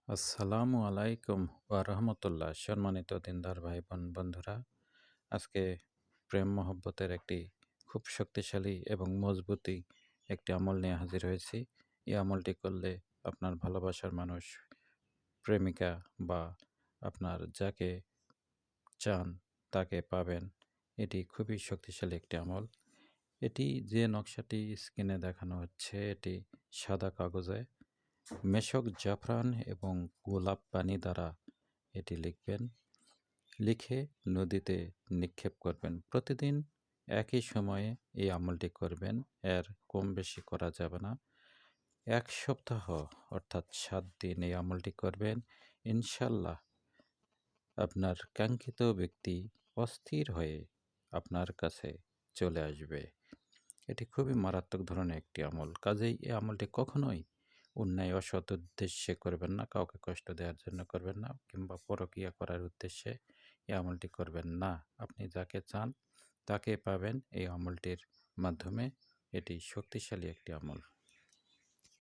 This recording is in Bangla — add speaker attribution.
Speaker 1: আসসালামু আলাইকুম ওয়া রাহমাতুল্লাহ। সম্মানিত দিনদার ভাই বোন বন্ধুরা, আজকে প্রেম মহব্বতের একটি খুব শক্তিশালী এবং মজবুতি একটি আমল নিয়ে হাজির হয়েছি। এই আমলটি করলে আপনার ভালোবাসার মানুষ, প্রেমিকা বা আপনার যাকে চান তাকে পাবেন। এটি খুবই শক্তিশালী একটি আমল। এটি যে নকশাটি স্ক্রিনে দেখানো হচ্ছে, এটি সাদা কাগজে মেশক জাফরান এবং গোলাপ পানি দ্বারা এটি লিখবেন। লিখে নদীতে নিক্ষেপ করবেন। প্রতিদিন একই সময়ে এই আমলটি করবেন। এর কম বেশি করা যাবে না। ১ সপ্তাহ অর্থাৎ ৭ দিন এই আমলটি করবেন। ইনশাআল্লাহ আপনার কাঙ্ক্ষিত ব্যক্তি অস্থির হয়ে আপনার কাছে চলে আসবে। এটি খুবই মারাত্মক ধরনের একটি আমল। কাজেই এই আমলটি কখনোই অন্যায় অসৎ উদ্দেশ্যে করবেন না, কাউকে কষ্ট দেওয়ার জন্য করবেন না কিংবা পরকীয়া করার উদ্দেশ্যে এই আমলটি করবেন না। আপনি যাকে চান তাকে পাবেন এই আমলটির মাধ্যমে। এটি শক্তিশালী একটি আমল।